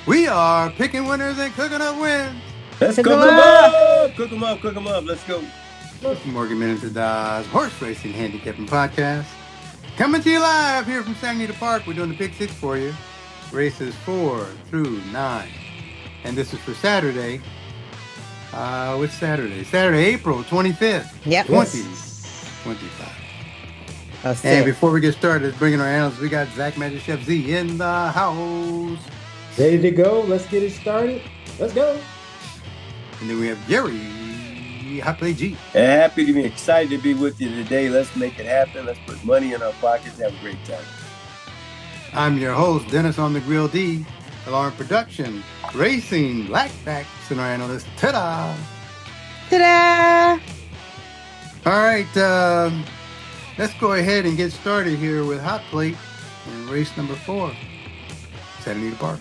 We are picking winners and cooking up wins. Let's cook them up. Cook them up. Cook them up. Let's go. It's Morgan Minute Dodge Horse Racing Handicapping Podcast. Coming to you live here from ANITA Park. We're doing the Pick Six for you. Races 4 through 9. And this is for Saturday. What's Saturday? Saturday, April 25th. Yep. 2025. And before we get started, bringing our analysts, we got Zach Magic Chef Z in the house. Ready to go? Let's get it started. Let's go. And then we have Jerry Hot Play G. Happy to be excited to be with you today. Let's make it happen. Let's put money in our pockets. Have a great time. I'm your host, Dennis on the Grill D, Alarm Production, Racing, Blackbacks, and our analyst. Ta-da! Ta-da! All right, let's go ahead and get started here with Hot Plate and race number 4, Santa Anita Park.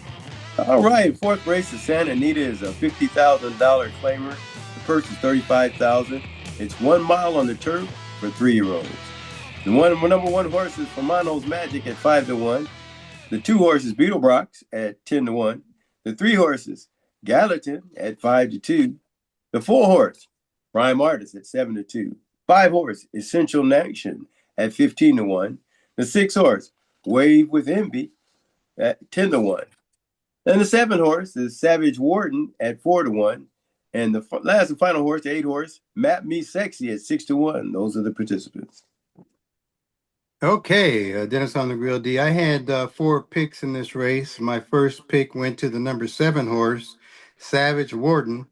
All right, fourth race of Santa Anita is a $50,000 claimer. The purse is $35,000. It's 1 mile on the turf for 3-year-olds. The number one horse is Romano's Magic at 5-1. The 2 horses, Beetlebrox at 10-1. The 3 horses, Gallatin at 5-2. The 4 horse, Prime Artist at 7-2. 5 horse, Essential Nation at 15-1. The 6 horse, Wave with Envy at 10-1. Then the 7 horse is Savage Warden at 4-1. And the last and final horse, the 8 horse, Map Me Sexy at 6-1. Those are the participants. Okay, Dennis on the Grill D. I had 4 picks in this race. My first pick went to the number 7 horse, Savage Warden.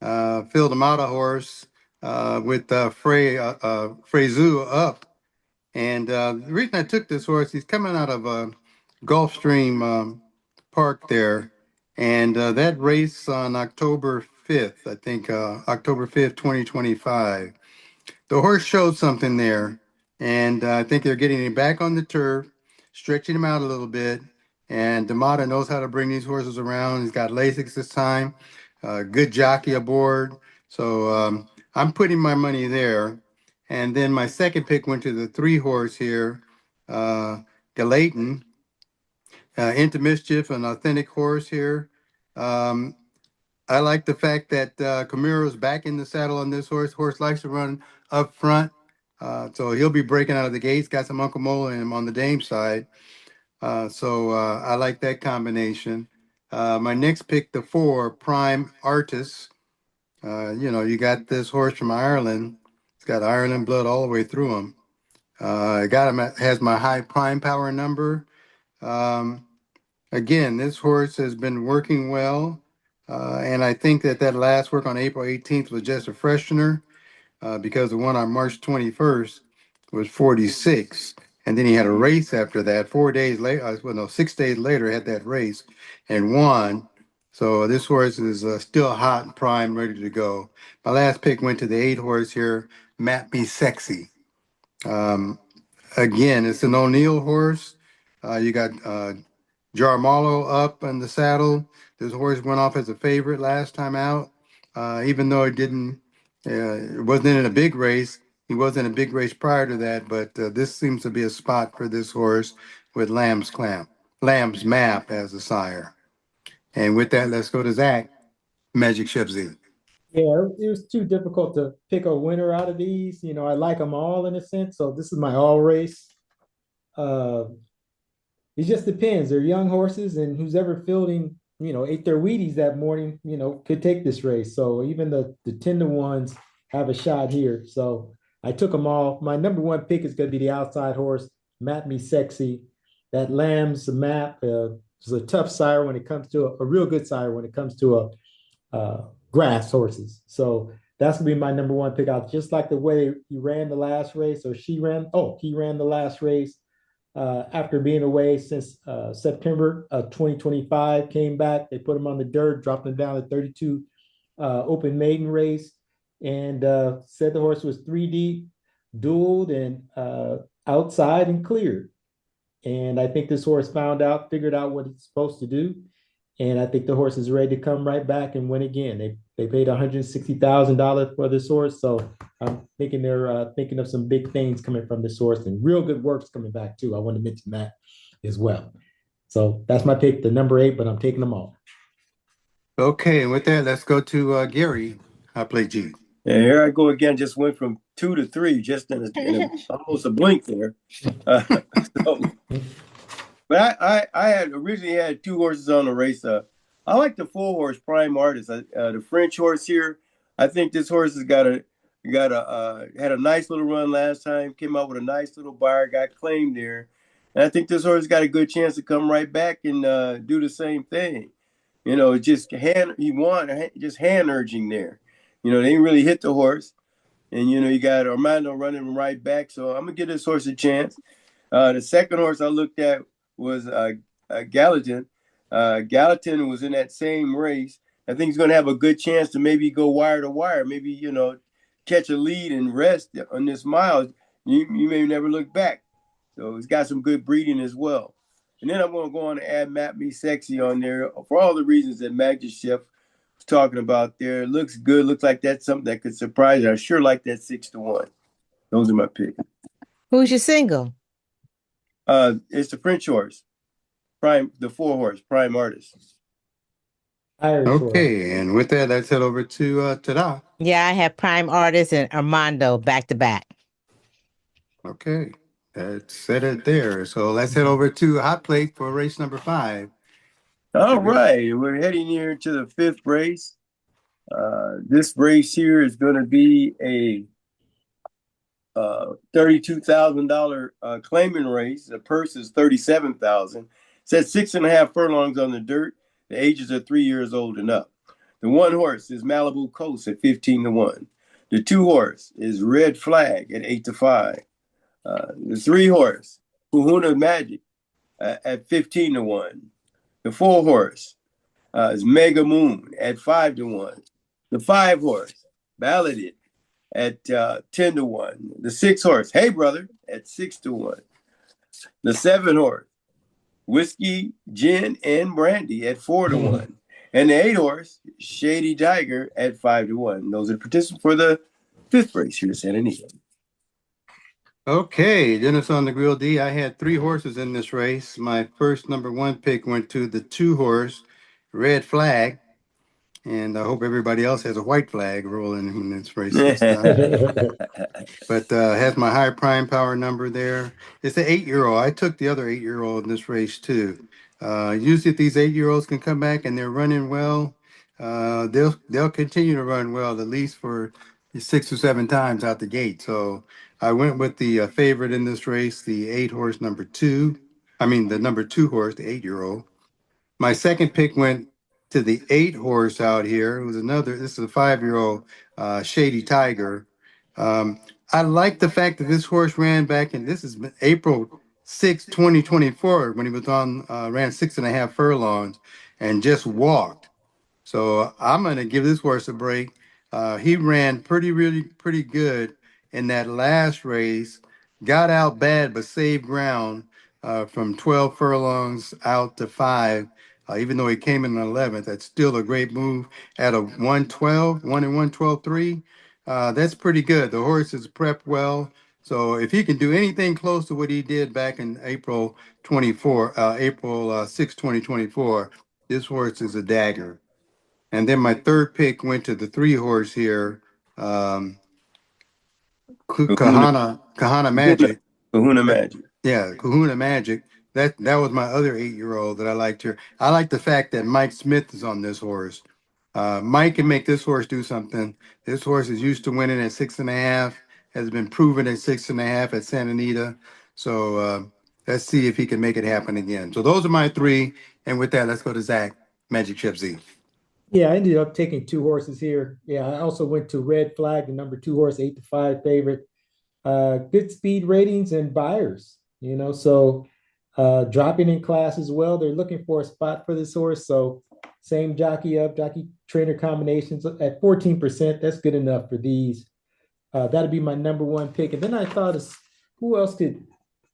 Filled him out a horse with Freyzoo up. And the reason I took this horse, he's coming out of Gulfstream Park there. And that race on October 5th, I think, October 5th, 2025. The horse showed something there. And I think they're getting him back on the turf, stretching him out a little bit. And D'Amata knows how to bring these horses around. He's got Lasix this time. Good jockey aboard. So I'm putting my money there. And then my second pick went to the 3 horse here, Gallatin. Into Mischief, an authentic horse here. I like the fact that Camiro's back in the saddle on this horse. Horse likes to run up front. So he'll be breaking out of the gates. Got some Uncle Mola in him on the dame side. So I like that combination. My next pick, the 4, Prime Artist. You got this horse from Ireland. It's got Ireland blood all the way through him. I got him has my high prime power number. Again, this horse has been working well. And I think that last work on April 18th was just a freshener. Because the one on March 21st was 46. And then he had a race after that 4 days later, 6 days later, had that race and won. So this horse is still hot and prime, ready to go. My last pick went to the 8 horse here, Map Me Sexy. Again, it's an O'Neill horse. You got Jarmalo up in the saddle. This horse went off as a favorite last time out, even though it didn't. It wasn't in a big race. He wasn't in a big race prior to that, but this seems to be a spot for this horse with Lamb's Map as a sire. And with that, let's go to Zach, Magic Chef Z. Yeah, it was too difficult to pick a winner out of these. I like them all in a sense. So this is my all race. It just depends. They're young horses, and who's ever fielding ate their Wheaties that morning, could take this race. So even the 10-1s have a shot here. So I took them all. My number 1 pick is going to be the outside horse, Map Me Sexy. That Lamb's Map is a tough sire when it comes to a real good sire when it comes to grass horses. So that's going to be my number 1 pick out. Just like the way he ran the last race, or he ran the last race. After being away since September of 2025, came back. They put him on the dirt, dropped him down to 32 open maiden race, and said the horse was 3 deep, dueled, and outside and cleared. And I think this horse figured out what it's supposed to do. And I think the horse is ready to come right back and win again. They paid $160,000 for this horse. So I'm thinking they're thinking of some big things coming from this horse, and real good works coming back too. I want to mention that as well. So that's my pick, the number 8, but I'm taking them all. Okay, and with that, let's go to Gary. I play G. And here I go again. Just went from 2 to 3, just in almost a blink there. So, but I had originally had 2 horses on the race. I like the 4-horse Prime Artist. The French horse here. I think this horse has had a nice little run last time. Came out with a nice little buyer. Got claimed there, and I think this horse got a good chance to come right back and do the same thing. Just just hand urging there. They didn't really hit the horse, and you got Armando running right back. So I'm gonna give this horse a chance. The second horse I looked at was Gallatin. Gallatin was in that same race. I think he's going to have a good chance to maybe go wire to wire. Maybe catch a lead and rest on this mile. You may never look back. So he's got some good breeding as well. And then I'm going to go on and add Map Me Sexy on there for all the reasons that Magic Chef was talking about there. It looks good. Looks like that's something that could surprise you. I sure like that 6-1. Those are my picks. Who's your single? It's the French horse, the 4-horse Prime Artist. Okay, and with that, let's head over to Tada. Yeah, I have Prime Artist and Armando back to back. Okay, that's set it there. So let's head over to Hot Plate for race number 5. All right, we're heading here to the 5th race. This race here is going to be a $32,000 claiming race. The purse is $37,000. It's at 6.5 furlongs on the dirt. The ages are 3 years old and up. The 1 horse is Malibu Coast at 15-1. The 2 horse is Red Flag at 8-5. The 3 horse, Kahuna Magic, at 15-1. The 4 horse is Mega Moon at 5-1. The 5 horse, Balladed, at 10-1. The 6 horse, Hey Brother, at 6-1. The 7 horse, Whiskey, Gin, and Brandy at 4-1. And the 8 horse, Shady Tiger, at 5-1. Those are the participants for the 5th race here at Santa Anita. Okay, Dennis on the Grill D. I had 3 horses in this race. My first number 1 pick went to the 2 horse, Red Flag. And I hope everybody else has a white flag rolling in this race this time. But has my high prime power number there. It's the 8-year-old. I took the other 8-year-old in this race too. Usually if these 8-year-olds can come back and they're running well, they'll continue to run well at least for 6 or 7 times out the gate. So I went with the favorite in this race, the 8-horse number 2. I mean the number 2 horse, the 8-year-old. My second pick went to the 8-horse out here. It was this is a 5-year-old Shady Tiger. I like the fact that this horse ran back this is April 6, 2024, when he was ran 6.5 furlongs and just walked. So I'm going to give this horse a break. He ran really pretty good in that last race, got out bad, but saved ground from 12 furlongs out to 5. Even though he came in 11th, that's still a great move at a 112, 1 and 112.3. That's pretty good. The horse is prepped well. So if he can do anything close to what he did back in April 6, 2024, this horse is a dagger. And then my third pick went to the 3-horse here, Kahana Magic. Kahuna Magic. Yeah, Kahuna Magic. That was my other 8-year-old that I liked here. I like the fact that Mike Smith is on this horse. Mike can make this horse do something. This horse is used to winning at 6.5, has been proven at 6.5 at Santa Anita. So let's see if he can make it happen again. So those are my 3. And with that, let's go to Zach, Magic Chef Z. Yeah, I ended up taking 2 horses here. Yeah, I also went to Red Flag, the number 2 horse, 8-5 favorite. Good speed ratings and buyers, so dropping in class as well. They're looking for a spot for this horse. So same jockey trainer combinations at 14%. That's good enough for these. That'd be my number 1 pick. And then I thought, who else could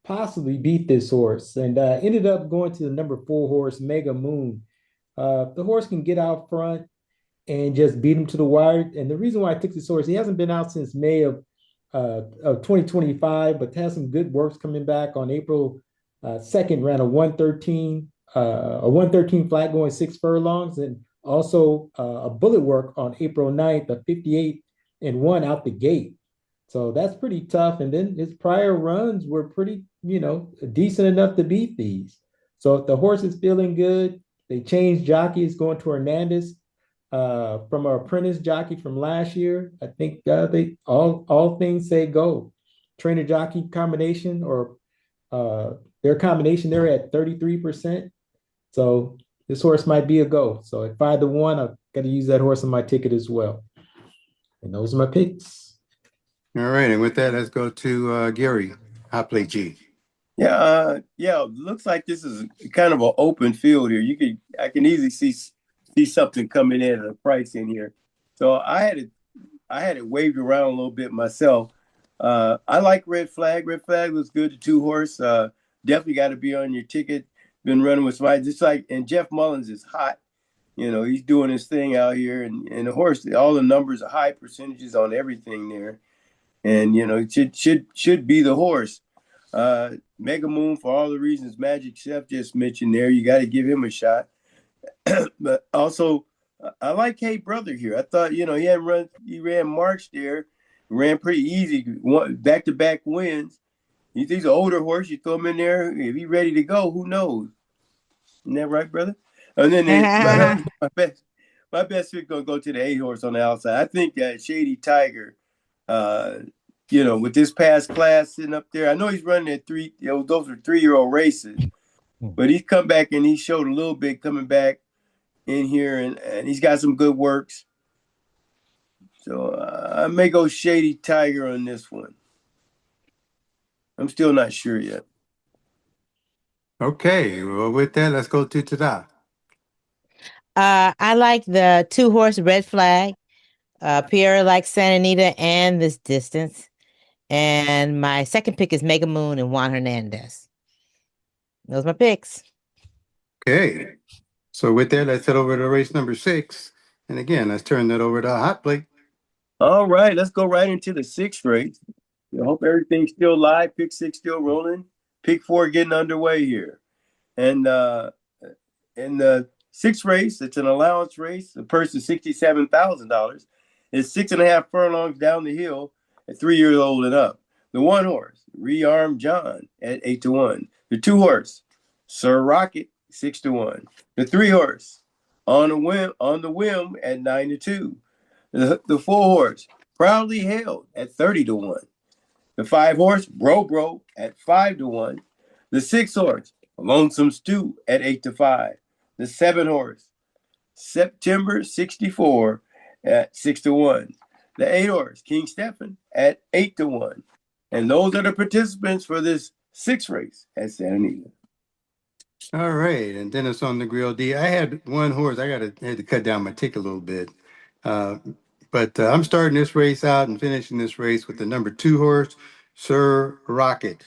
possibly beat this horse? And ended up going to the number 4 horse, Mega Moon. The horse can get out front and just beat him to the wire. And the reason why I took this horse, he hasn't been out since May of 2025, but has some good works coming back. On April 2nd, ran a 113 a 113 flat going 6 furlongs, and also a bullet work on April 9th, a 58-1 out the gate. So that's pretty tough. And then his prior runs were pretty, decent enough to beat these. So if the horse is feeling good, they changed jockeys going to Hernandez from our apprentice jockey from last year. I think they all things say go. Trainer jockey combination or their combination, they're at 33%. So this horse might be a go. So at 5-1, I've got to use that horse on my ticket as well. And those are my picks. All right, and with that, let's go to Gary, Hot Plate G. Yeah. Looks like this is kind of an open field here. I can easily see something coming in at a price in here. So I had it waved around a little bit myself. I like Red Flag. Red Flag looks good. The 2-horse. Definitely got to be on your ticket. Been running with somebody just like, and Jeff Mullins is hot. He's doing his thing out here, and the horse. All the numbers are high percentages on everything there, and it should be the horse. Mega Moon, for all the reasons Magic Chef just mentioned there, you got to give him a shot. But also, I like Hey Brother here. I thought, he ran March there, ran pretty easy, back-to-back wins. He's an older horse. You throw him in there, if he's ready to go, who knows? Isn't that right, brother? And then my best pick going to go to the 8-horse on the outside. I think Shady Tiger, with this past class sitting up there, I know he's running at those are 3-year-old races, but he's come back and he showed a little bit coming back in here, and he's got some good works. So I may go Shady Tiger on this one. I'm still not sure yet. Okay, well, with that, let's go to Tada. I like the 2-horse Red Flag. Pierre likes Santa Anita and this distance. And my second pick is Mega Moon and Juan Hernandez. Those are my picks. Okay, so with that, let's head over to race number 6. And again, let's turn that over to Hot Plate. All right, let's go right into the 6th race. I hope everything's still live. Pick 6 still rolling. Pick 4 getting underway here. And in the 6th race, it's an allowance race. The purse is $67,000. It's 6.5 furlongs down the hill at 3 years old and up. The 1-horse, Rearm John at 8-1. The 2-horse, Sir Rocket, 6-1. The 3-horse, on the whim at 9-2. The 4-horse, Proudly Held at 30-1. The 5-horse, Bro at 5-1. The 6-horse, Lonesome Stew at 8-5. The 7-horse, September 64 at 6-1. The 8-horse, King Stephen at 8-1. And those are the participants for this 6th race at Santa Anita. All right, and Dennis on the grill D. I had one horse. I had to cut down my tick a little bit. But I'm starting this race out and finishing this race with the number 2 horse, Sir Rocket.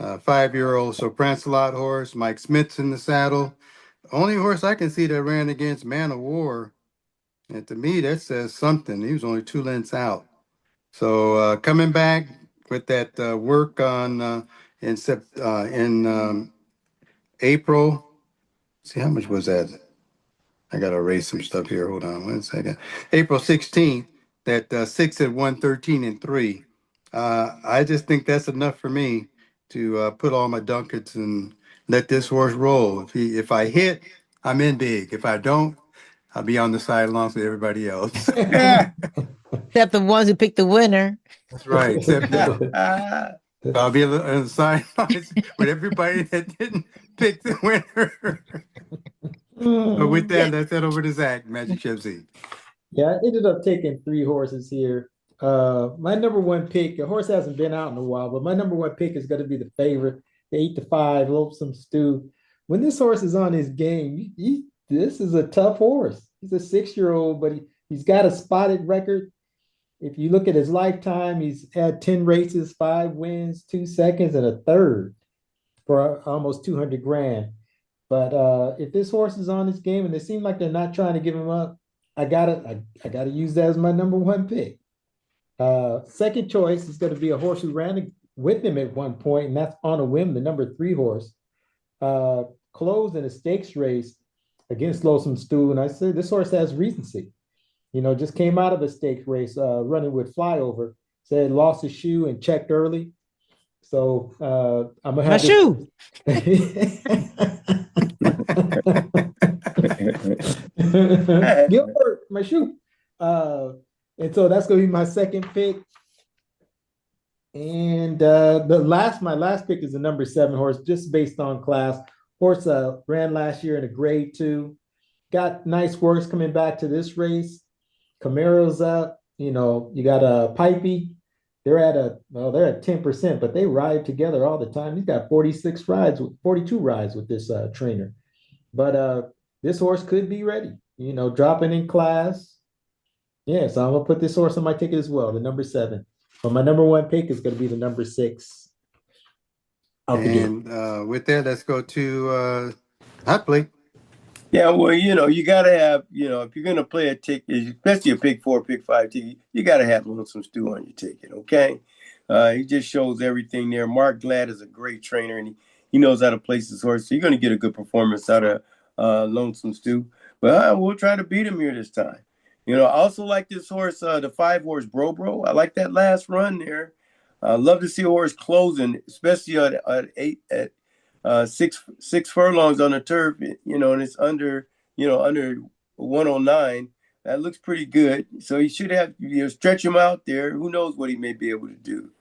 5-year-old Soprancelot horse. Mike Smith's in the saddle. Only horse I can see that ran against Man of War. And to me, that says something. He was only 2 lengths out. So coming back with that work on in April. See, how much was that? I got to erase some stuff here. Hold on 1 second. April 16th, that 6 at 113 and 3. I just think that's enough for me to put all my ducats and let this horse roll. If I hit, I'm in big. If I don't, I'll be on the sidelines with everybody else. Except the ones who picked the winner. That's right. Except I'll be on the sidelines with everybody that didn't pick the winner. But with that, let's head over to Zach, Magic Chef Z. Yeah, I ended up taking 3 horses here. My number 1 pick, the horse hasn't been out in a while, but my number 1 pick is going to be the favorite, the 8-5 Lonesome Stew. When this horse is on his game, this is a tough horse. He's a 6-year-old, but he's got a spotted record. If you look at his lifetime, he's had 10 races, 5 wins, 2 seconds, and a third for almost 200 grand. But if this horse is on his game and it seems like they're not trying to give him up, I gotta use that as my number 1 pick. Second choice is going to be a horse who ran with him at one point, and that's On a Whim, the number 3 horse. closed in a stakes race against Lonesome Stew, and I said, this horse has recency. Just came out of a stakes race running with Flyover. Said lost his shoe and checked early. So I'm gonna My have shoe. Gilbert, my shoe. And so that's gonna be my second pick. And my last pick is the number 7 horse, just based on class. Horse ran last year in a grade 2. Got nice works coming back to this race. Camaro's up. You got a Pipey. They're at 10%, but they ride together all the time. He's got 42 rides with this trainer. But this horse could be ready, dropping in class. Yeah, so I'm gonna put this horse on my ticket as well, the number 7. But my number 1 pick is gonna be the number 6. And with that, let's go to Hot Plate. Yeah, well, you got to have, if you're going to play a ticket, especially a pick 4, pick 5 ticket, you got to have Lonesome Stew on your ticket, okay? He just shows everything there. Mark Glad is a great trainer, and he knows how to place his horse. So you're going to get a good performance out of Lonesome Stew. But we'll try to beat him here this time. I also like this horse, the 5 horse Bro. I like that last run there. I love to see a horse closing, especially at 6 furlongs on the turf, and it's under 109. That looks pretty good. So he should have, stretch him out there. Who knows what he may be able to do.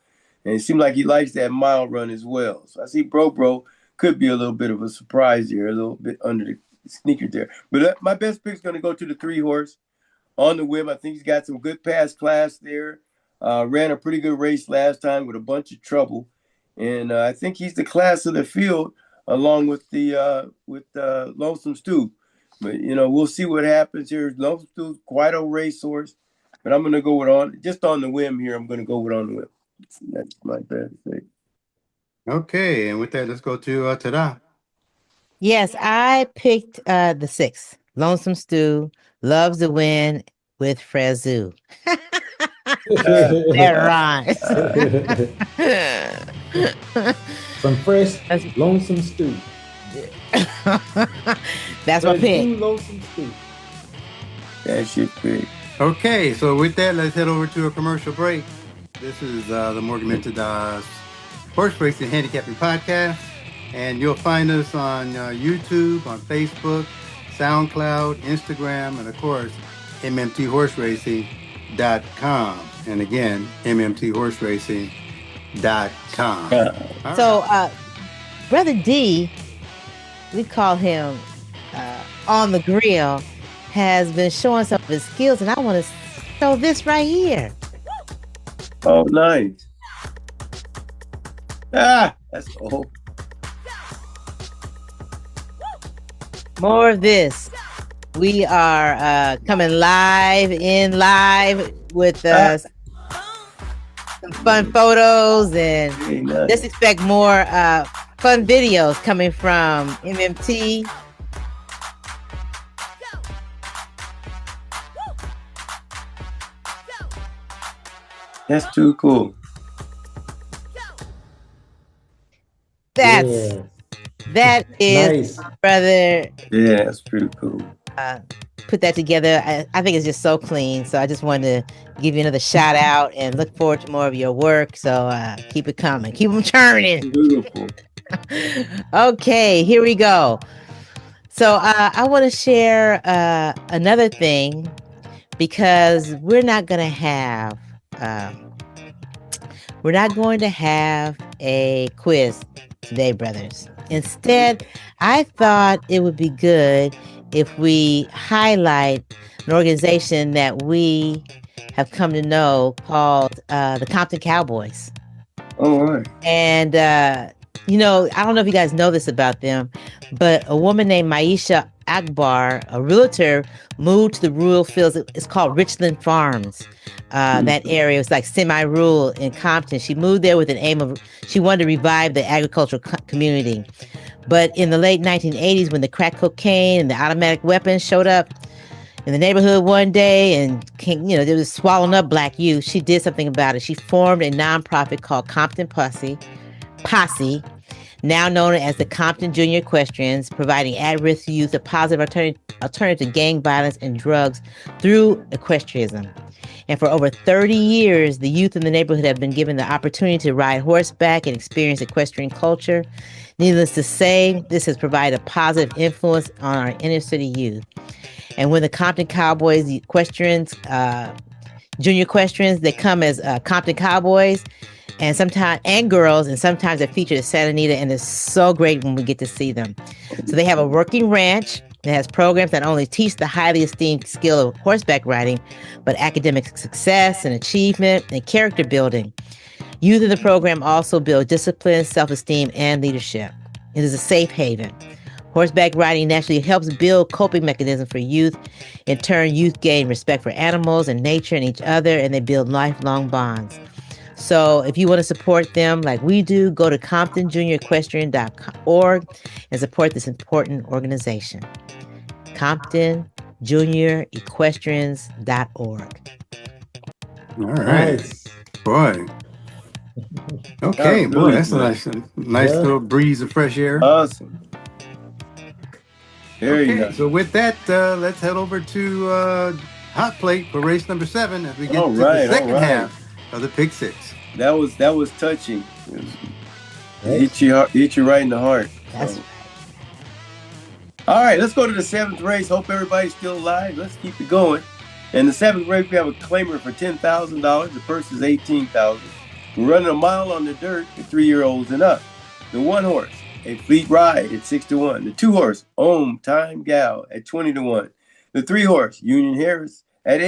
And it seems like he likes that mile run as well. So I see Bro could be a little bit of a surprise here, a little bit under the sneaker there. But my best pick is going to go to the 3 horse on the whim. I think he's got some good past class there. Ran a pretty good race last time with a bunch of trouble. And I think he's the class of the field, along with Lonesome Stew. But we'll see what happens here. Lonesome Stew's quite a racehorse, but I'm going to go with on the whim here. I'm going to go with on the whim. That's my best pick. Okay, and with that, let's go to Ta-da. Yes, I picked the 6. Lonesome Stew loves to win with Frezu. That rhymes. Some fresh Lonesome Stew. That's my pick. Lonesome Stew. That's your pick. Okay, so with that, let's head over to a commercial break. This is the Morgan Minted Horse Racing Handicapping Podcast, and you'll find us on YouTube, on Facebook, SoundCloud, Instagram, and of course, MMTHorseRacing.com. And again, MMTHorseRacing.com. Right. So, Brother D, we call him on the grill, has been showing some of his skills, and I want to show this right here. Oh, nice. That's old. More of this. We are coming live with some fun photos, and just expect more fun videos coming from MMT. That's too cool. That is nice. Brother. Yeah, that's pretty cool. Put that together. I think it's just so clean. So I just wanted to give you another shout out and look forward to more of your work. So keep it coming. Keep them churning. Beautiful. Okay, here we go. So I want to share another thing, because we're not going to have a quiz today, brothers. Instead, I thought it would be good if we highlight an organization that we have come to know called the Compton Cowboys. All right. And, I don't know if you guys know this about them, but a woman named Maisha Akbar, a realtor, moved to the rural fields. It's called Richland Farms. That area was like semi-rural in Compton. She moved there with an aim of, she wanted to revive the agricultural community. But in the late 1980s, when the crack cocaine and the automatic weapons showed up in the neighborhood one day and they was swallowing up black youth, she did something about it. She formed a nonprofit called Compton Posse. now known as the Compton Junior Equestrians, providing at-risk youth a positive alternative to gang violence and drugs through equestrianism. And for over 30 years, the youth in the neighborhood have been given the opportunity to ride horseback and experience equestrian culture. Needless to say, this has provided a positive influence on our inner city youth. And when the Compton Cowboys, the equestrians, junior equestrians, they come as Compton Cowboys, and girls, and sometimes they're featured at Santa Anita, and it's so great when we get to see them. So they have a working ranch that has programs that not only teach the highly esteemed skill of horseback riding, but academic success and achievement and character building. Youth in the program also build discipline, self-esteem, and leadership. It is a safe haven. Horseback riding naturally helps build coping mechanisms for youth. In turn, youth gain respect for animals and nature and each other, and they build lifelong bonds. So if you want to support them like we do, go to ComptonJuniorEquestrian.org and support this important organization. ComptonJuniorEquestrians.org. All right. Nice. Boy. Okay, That was boy, really that's good. a nice Yeah. little breeze of fresh air. Awesome. Very Okay, nice. so with that, let's head over to Hot Plate for race number 7 as we get All to right, the second all right. half of the Pick Six. That was touching. Right. Hit you right in the heart. That's All right, let's go to the 7th race. Hope everybody's still alive. Let's keep it going. In the 7th race, we have a claimer for $10,000. The purse is $18,000. We're running a mile on the dirt for 3-year-olds and up. The 1 horse, a Fleet Ride at 6-1. The 2 horse, Time Gal at 20-1. The 3 horse, Union Harris at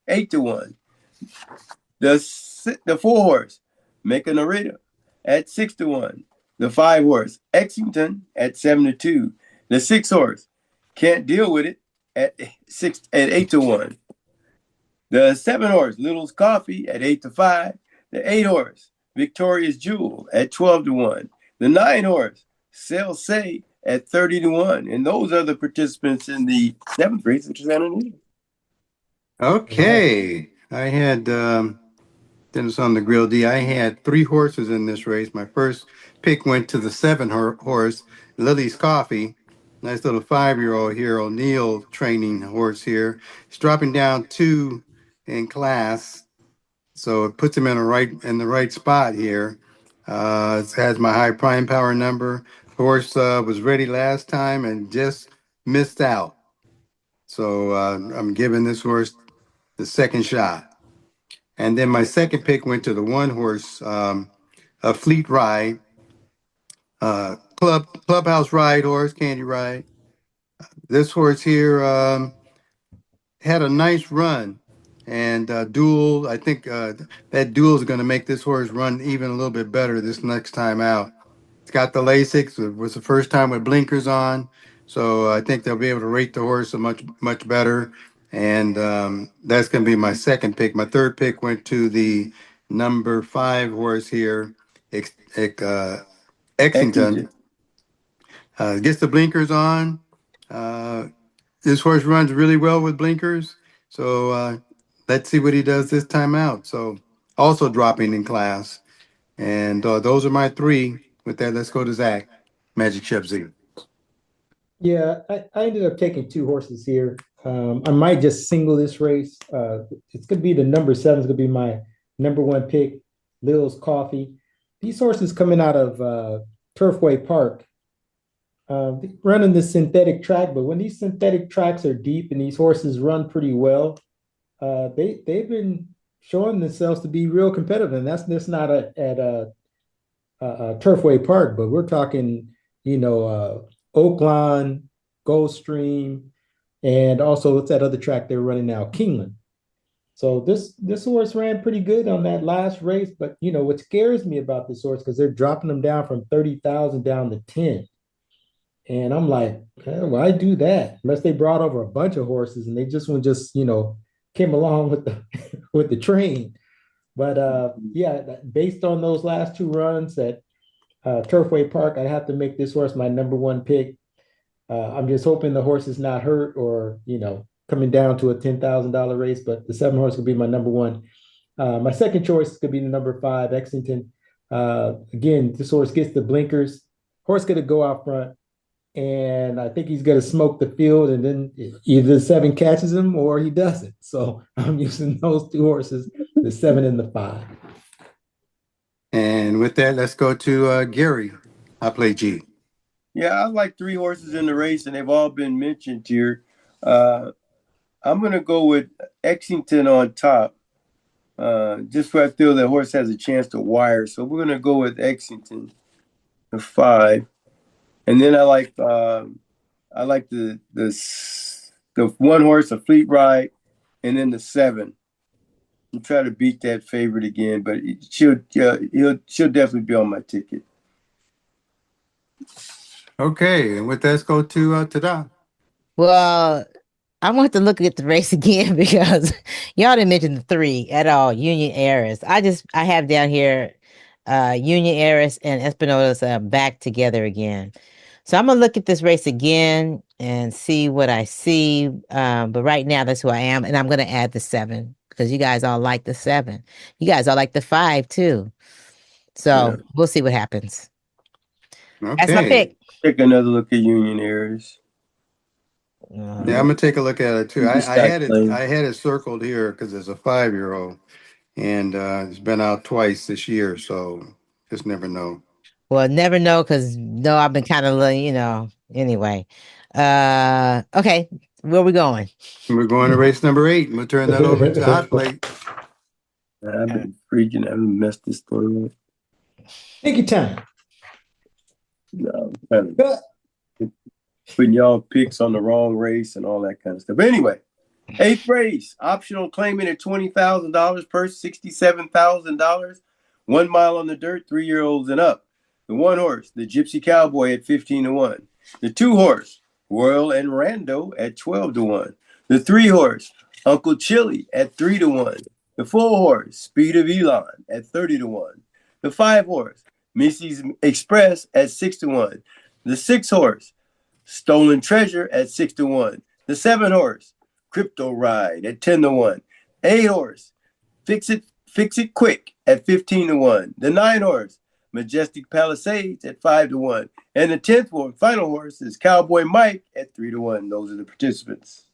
8-1. The 4 horse, Mecca Narita at 6-1. The 5 horse, Exington at 7-2. The 6 horse, Can't Deal With It at 8-1. The 7 horse, Little's Coffee at 8-5. The 8 horse, Victoria's Jewel at 12-1. The 9 horse, Sell Say at 30-1. And those are the participants in the 7th race, which is Santa Anita. Okay, I had Dennis on the Grill D. I had 3 horses in this race. My first pick went to the 7 horse, Lily's Coffee. Nice little 5-year-old here, O'Neill training horse here. He's dropping down 2 in class, so it puts him in the right spot here. It has my high prime power number. Horse was ready last time and just missed out. So I'm giving this horse the second shot. And then my second pick went to the 1 horse, a Fleet Ride, clubhouse ride horse, Candy Ride. This horse here had a nice run, and Duel. I think that Duel is going to make this horse run even a little bit better this next time out. It's got the Lasix. It was the first time with blinkers on, so I think they'll be able to rate the horse much better. And that's going to be my second pick. My third pick went to the number 5 horse here, Exington. Gets the blinkers on. This horse runs really well with blinkers. So let's see what he does this time out. So also dropping in class. And those are my 3. With that, let's go to Zach, Magic Chef Z. Yeah, I ended up taking 2 horses here. I might just single this race. It's going to be the number 7. It's going to be my number 1 pick, Little's Coffee. These horses coming out of Turfway Park, running the synthetic track. But when these synthetic tracks are deep and these horses run pretty well, they've been showing themselves to be real competitive. And that's not at Turfway Park, but we're talking, Oaklawn, Goldstream, and also what's that other track they're running now, Kingland. So this horse ran pretty good on that last race, but what scares me about this horse, because they're dropping them down from 30,000 down to 10. And I'm like, why do that? Unless they brought over a bunch of horses and they just came along with the with the train. But based on those last 2 runs at Turfway Park, I have to make this horse my number 1 pick. I'm just hoping the horse is not hurt or, coming down to a $10,000 race, but the 7 horse will be my number 1. My second choice could be the number 5, Exington. Again, this horse gets the blinkers. horse going to go out front, and I think he's going to smoke the field, and then either the 7 catches him or he doesn't. So I'm using those 2 horses, the 7 and the 5. And with that, let's go to Gary. I play G. Yeah, I like 3 horses in the race, and they've all been mentioned here. I'm going to go with Exington on top. Just where I feel that horse has a chance to wire. So we're going to go with Exington, the 5. And then I like the 1 horse, a Fleet Ride, and then the 7. I'll try to beat that favorite again, but she'll definitely be on my ticket. Okay, and with that, let's go to Tada. Well, I want to look at the race again because y'all didn't mention the 3 at all. Union Heiress. I have down here Union Heiress and Espinosa back together again. So I'm gonna look at this race again and see what I see. But right now, that's who I am, and I'm gonna add the 7 because you guys all like the 7. You guys all like the 5 too. So we'll see what happens. Okay. That's my pick. Take another look at Union Heirs. Yeah, I'm gonna take a look at it too. I had it circled here because it's a 5-year-old, and it's been out twice this year, so just never know. Well, never know because I've been kind of anyway. Okay, where we going? We're going to race number 8, and we'll turn that over to Hot Plate. I've been freaking. I haven't messed this story up. Take your time. No, I'm kind of putting y'all picks on the wrong race and all that kind of stuff. But anyway, 8th race, optional claiming at $20,000, purse $67,000, 1 mile on the dirt, 3-year-olds and up. The 1 horse, the Gypsy Cowboy at 15-1. The 2 horse, Royal and Rando at 12-1. The 3 horse, Uncle Chili at 3-1. The 4 horse, Speed of Elon at 30-1. The 5 horse, Missy's Express at 6-1. The 6 horse, Stolen Treasure at 6-1. The 7 horse, Crypto Ride at 10-1. 8 horse, Fix It Quick at 15-1. The 9 horse, Majestic Palisades at 5-1. And the 10th one, final horse, is Cowboy Mike at 3-1. Those are the participants.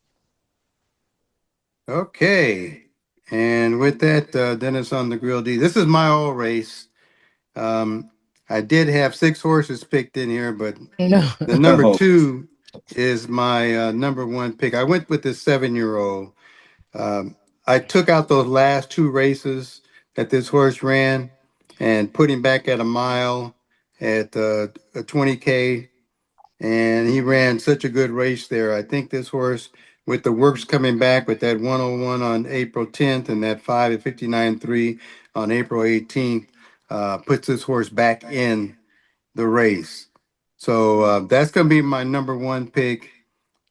Okay, and with that, Dennis on the Grill D. This is my all race. I did have 6 horses picked in here, but the number 2 is my number 1 pick. I went with the 7-year-old. I took out those last 2 races that this horse ran and put him back at a mile at a 20K, and he ran such a good race there. I think this horse, with the works coming back with that 101 on April 10th and that 5 at 59.3 on April 18th, puts this horse back in the race. So that's going to be my number 1 pick.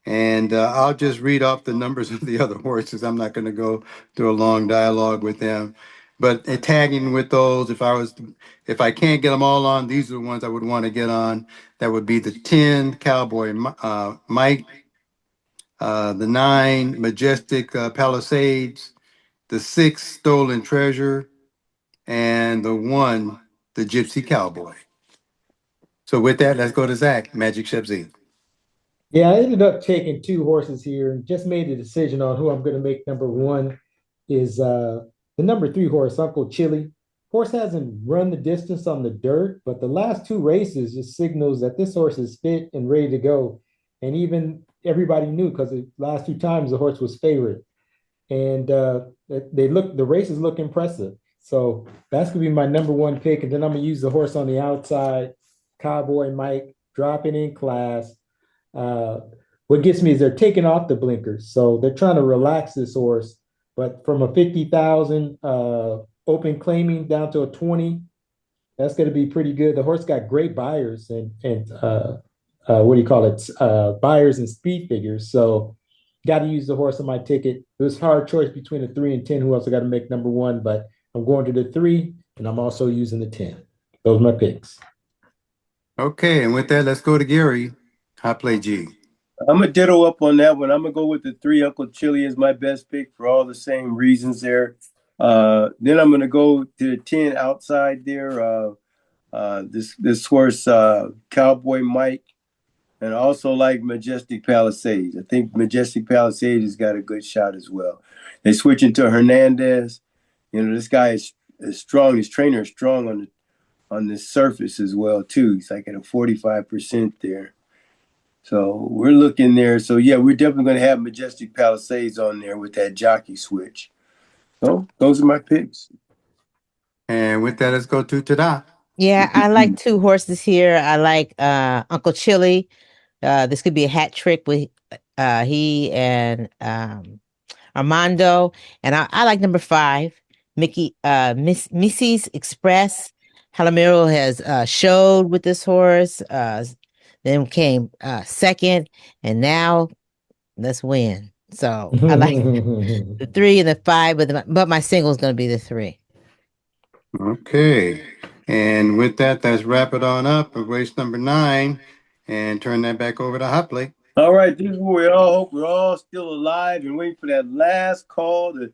And I'll just read off the numbers of the other horses. I'm not going to go through a long dialogue with them. But tagging with those, if I can't get them all on, these are the ones I would want to get on. That would be the 10 Cowboy Mike, the 9 Majestic Palisades, the 6 Stolen Treasure, and the 1 the Gypsy Cowboy. So with that, let's go to Zach, Magic Chef Z. Yeah, I ended up taking 2 horses here and just made a decision on who I'm going to make number 1 is the number 3 horse, Uncle Chili. Horse hasn't run the distance on the dirt, but the last 2 races just signals that this horse is fit and ready to go. And even everybody knew because the last 2 times the horse was favorite. And the races look impressive. So that's gonna be my number 1 pick. And then I'm gonna use the horse on the outside, Cowboy Mike, dropping in class. What gets me is they're taking off the blinkers. So they're trying to relax this horse. But from a 50,000 open claiming down to a 20, that's going to be pretty good. The horse got great buyers and what do you call it? Buyers and speed figures. So got to use the horse on my ticket. It was a hard choice between a 3 and 10. Who else I got to make number 1? But I'm going to the 3, and I'm also using the 10. Those are my picks. Okay, and with that, let's go to Gary. I play G. I'm going to ditto up on that one. I'm going to go with the 3. Uncle Chili is my best pick for all the same reasons there. Then I'm going to go to the 10 outside there. This horse, Cowboy Mike, and I also like Majestic Palisades. I think Majestic Palisades has got a good shot as well. They switch into Hernandez. This guy is strong. His trainer is strong on this surface as well too. He's like at a 45% there. So we're looking there. So yeah, we're definitely going to have Majestic Palisades on there with that jockey switch. So those are my picks. And with that, let's go to Tada. Yeah, I like two horses here. I like Uncle Chili. This could be a hat trick with he and Armando. And I like number 5, Missy's Express. Halamiro has showed with this horse, then came second, and now let's win. So I like the 3 and the 5, but my single is going to be the 3. Okay. And with that, let's wrap it on up of race number 9 and turn that back over to Hopley. All right, this is where we all hope we're all still alive and waiting for that last call to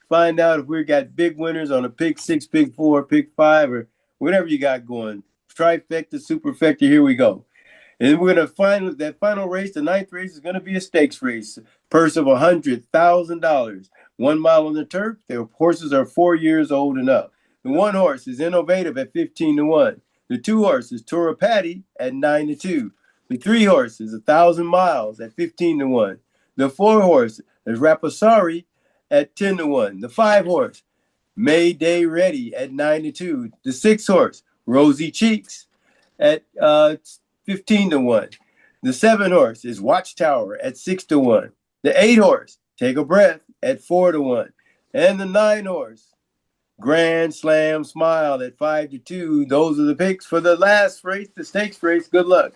find out if we got big winners on a pick 6, pick 4, pick 5, or whatever you got going. Trifecta, superfecta, here we go. And we're going to find that final race. The 9th race is going to be a stakes race. Purse of $100,000. 1 mile on the turf. Their horses are 4 years old and up. The 1 horse is Innovative at 15-1. The 2 horse is Tura Patty at 9-2. The 3 horse is 1,000 Miles at 15-1. The 4 horse is Rapasari at 10-1. The 5 horse, Mayday Ready at 9-2. The 6 horse, Rosy Cheeks at 15-1. The 7 horse is Watchtower at 6-1. The 8 horse, Take a Breath at 4-1. And the 9 horse, Grand Slam Smile at 5-2. Those are the picks for the last race, the stakes race. Good luck.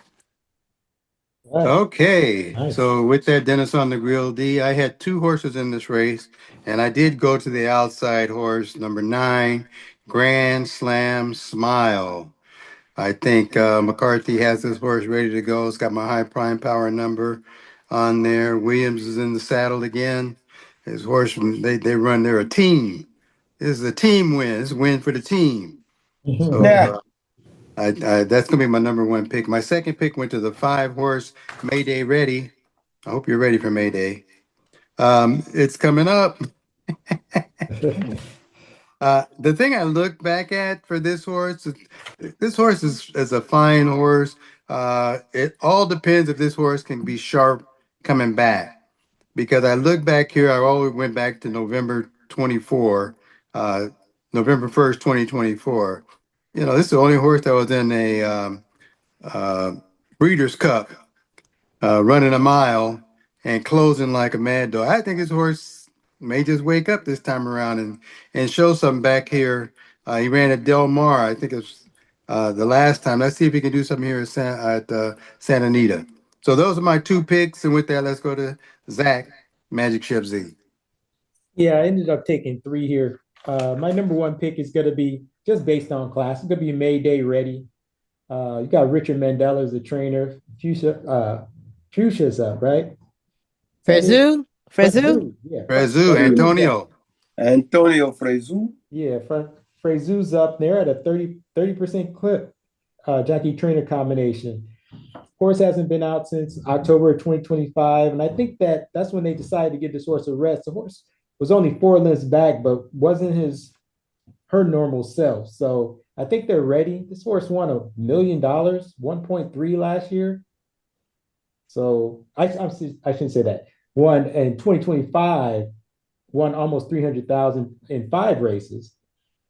Right. Okay. Nice. So with that, Dennis on the grill, D, I had 2 horses in this race, and I did go to the outside horse, number 9, Grand Slam Smile. I think McCarthy has this horse ready to go. It's got my high prime power number on there. Williams is in the saddle again. His horse, they run, they're a team. This is a team win. It's a win for the team. So Yeah. that's going to be my number 1 pick. My second pick went to the 5 horse, Mayday Ready. I hope you're ready for Mayday. It's coming up. The thing I look back at for this horse is a fine horse. It all depends if this horse can be sharp coming back. Because I look back here, I always went back to November 24, November 1st, 2024. This is the only horse that was in a Breeders' Cup, running a mile and closing like a mad dog. I think his horse may just wake up this time around and show something back here. He ran at Del Mar, I think it's the last time. Let's see if he can do something here at Santa Anita. So those are my 2 picks, and with that, let's go to Zach, Magic Chef Z. Yeah, I ended up taking 3 here. My number 1 pick is going to be just based on class. It's going to be Mayday Ready. You got Richard Mandela as the trainer. Fuchsia's up, right? Frezu? Yeah. Frezu, Antonio. Antonio Frezu. Yeah, Frezu's up there at a 30% clip. Jockey trainer combination. Horse hasn't been out since October of 2025, and I think that's when they decided to give this horse a rest. The horse was only 4 lengths back, but wasn't her normal self. So I think they're ready. This horse won $1 million, 1.3 last year. So I shouldn't say that. Won in 2025, won almost 300,000 in 5 races.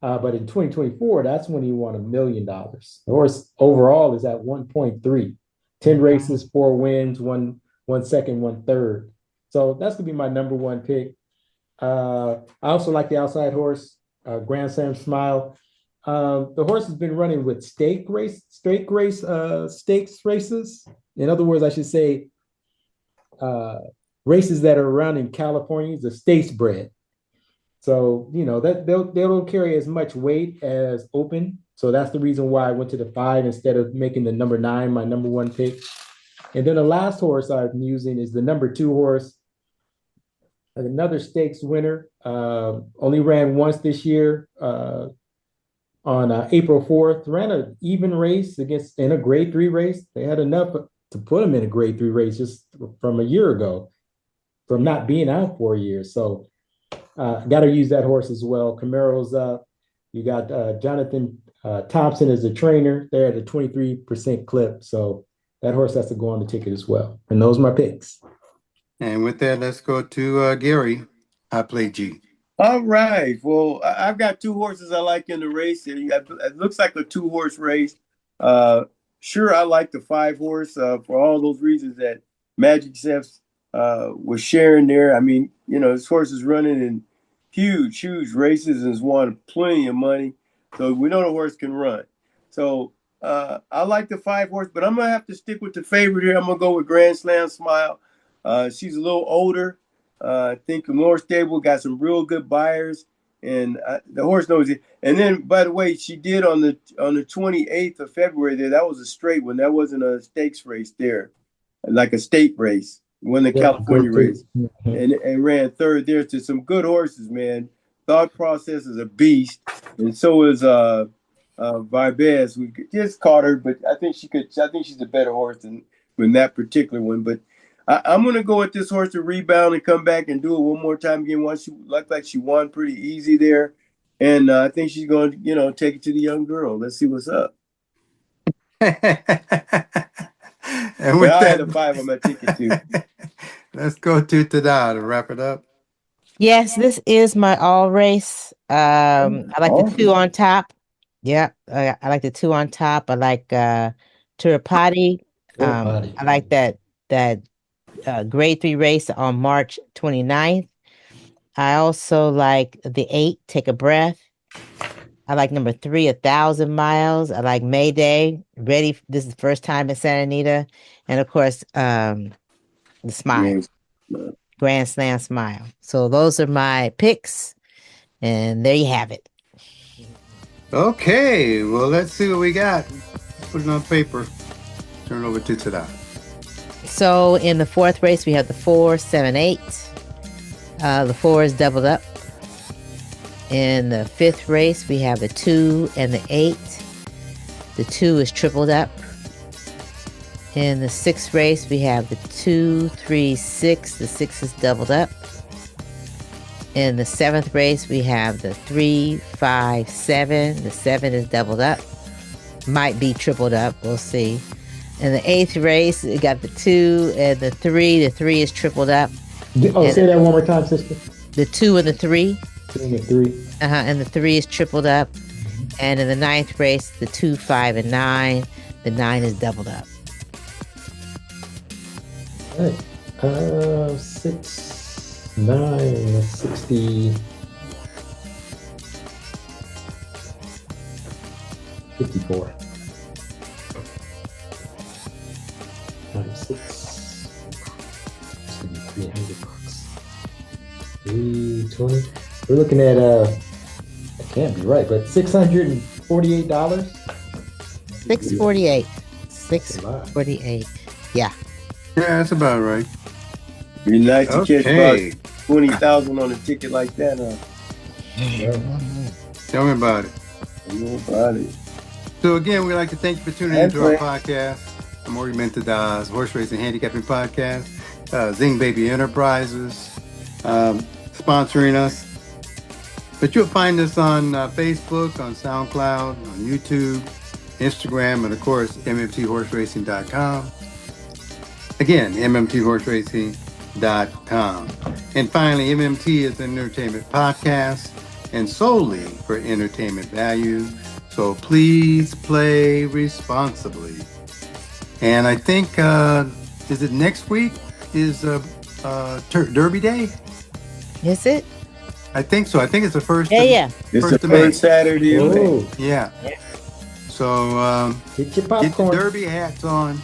But in 2024, that's when he won $1 million. The horse overall is at 1.3. 10 races, 4 wins, one second, 1 third. So that's gonna be my number 1 pick. I also like the outside horse, Grand Slam Smile. The horse has been running with stakes races. In other words, I should say races that are run in California, the stakes bred. So, that they don't carry as much weight as open. So that's the reason why I went to the 5 instead of making the number 9 my number 1 pick. And then the last horse I'm using is the number 2 horse, another stakes winner. Only ran once this year. on April 4th, ran an even race in a grade 3 race. They had enough to put him in a grade 3 race just from a year ago, from not being out for a year. So got to use that horse as well. Camaro's up. You got Jonathan Thompson as a trainer. They're at a 23% clip. So that horse has to go on the ticket as well. And those are my picks. And with that, let's go to Gary. I play G. All right. Well, I've got two horses I like in the race. It looks like a 2-horse race. Sure, I like the 5-horse for all those reasons that Magic Chefs was sharing there. I mean, this horse is running in huge races and has won plenty of money. So we know the horse can run. So I like the 5-horse, but I'm going to have to stick with the favorite here. I'm going to go with Grand Slam Smile. She's a little older. I think more stable, got some real good buyers, and the horse knows it. And then, by the way, she did on the 28th of February there. That was a straight one. That wasn't a stakes race there, like a state race. Won the California race, and ran third there to some good horses, man. Thought process is a beast, and so is Vibez. We just caught her, but I think she's a better horse than that particular one. But I'm going to go with this horse to rebound and come back and do it one more time again. Once she looked like she won pretty easy there. And I think she's going to, take it to the young girl. Let's see what's up. And with I had a 5 on my ticket too. Let's go to Tada to wrap it up. Yes, this is my all race. I like the 2 on top. Yeah, I like the 2 on top. I like Tirapati. I like that grade 3 race on March 29th. I also like the 8, Take a Breath. I like number 3, 1,000 Miles. I like Mayday, Ready. This is the first time in Santa Anita. And of course, the Smile, Grand Slam Smile. So those are my picks. And there you have it. Okay, well, let's see what we got. Put it on paper. Turn it over to Tada. So in the 4th race, we have the 4, 7, 8. The 4 is doubled up. In the 5th race, we have the 2 and the 8. The 2 is tripled up. In the 6th race, we have the 2, 3, 6. The 6 is doubled up. In the 7th race, we have the 3, 5, 7. The 7 is doubled up. Might be tripled up. We'll see. In the 8th race, we got the 2 and the 3. The 3 is tripled up. Say that one more time, sister. The 2 and the 3. 2 and the 3. And the 3 is tripled up. And in the 9th race, the 2, 5, and 9. The 9 is doubled up. All right. 6, 9, 60. 54. 96. It's gonna be $300. 320. We're looking at I can't be right, but $648. 648. 648. Yeah. Yeah, that's about right. Be nice to catch about 20,000 on a ticket like that, huh? Tell me about it. Tell me about it. So again, we'd like to thank you for tuning into our podcast. I'm Morgan Mentada's Horse Racing Handicapping Podcast. Zing Baby Enterprises sponsoring us. But you'll find us on Facebook, on SoundCloud, on YouTube, Instagram, and of course, MMTHorseRacing.com. Again, MMTHorseRacing.com. And finally, MMT is an entertainment podcast and solely for entertainment value. So please play responsibly. And I think, is it next week is Derby Day? Is it? I think so. I think it's the first. Yeah. It's the first Saturday of May. Yeah. So get your get popcorn. the Derby hats on.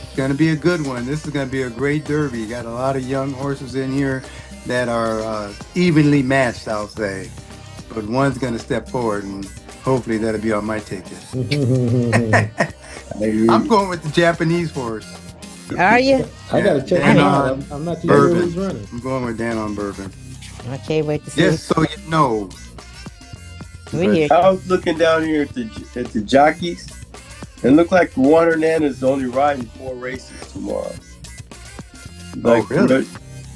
It's going to be a good one. This is going to be a great Derby. You got a lot of young horses in here that are evenly matched, I'll say. But one's going to step forward, and hopefully that'll be on my ticket. I'm going with the Japanese horse. Are you? I got to check him out. I'm not too sure who's running. I'm going with Dan on Bourbon. I can't wait to see Just so you know, We But- hear. I was looking down here at the jockeys. It looked like Juan Hernandez is only riding 4 races tomorrow. Really?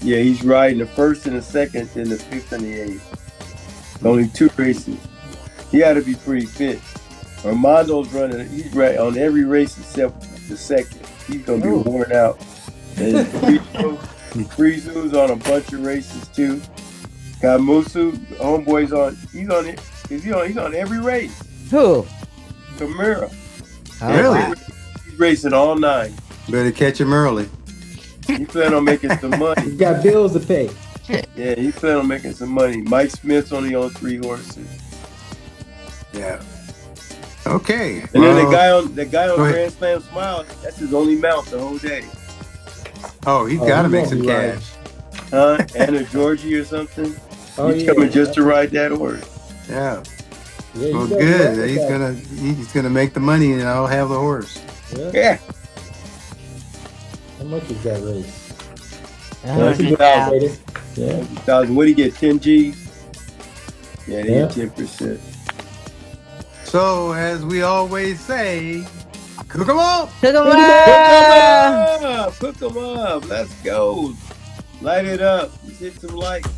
Yeah, he's riding the first and the second, and the 5th and the 8th. Only 2 races. He had to be pretty fit. Armando's running. He's right on every race except the second. He's gonna be worn out. And Frizu's on a bunch of races too. Kamusu, homeboy's on. He's on every race. Who? Kamura. Oh, Really? wow. He's racing all 9. Better catch him early. He plan on making some money. You got bills to pay. Yeah, he plan on making some money. Mike Smith's only on 3 horses. Yeah. Okay. And then the guy on go Grand ahead. Slam Smile, that's his only mount the whole day. Oh, he's Oh, got to he make won't some be right. cash. Huh? Anna Georgie or something. Oh, He's yeah. coming just to ride that horse. Yeah. Yeah, you Well, better good. look at He's that. gonna make the money, and I'll have the horse. Yeah. Yeah. How much is that race? 100,000. Yeah. What do you get? 10 G's? Yeah, they Yeah. get 10%. So, as we always say, cook 'em up. Cook 'em Cook up. 'em up! Cook 'em up! Let's go! Light it up. Let's hit some lights.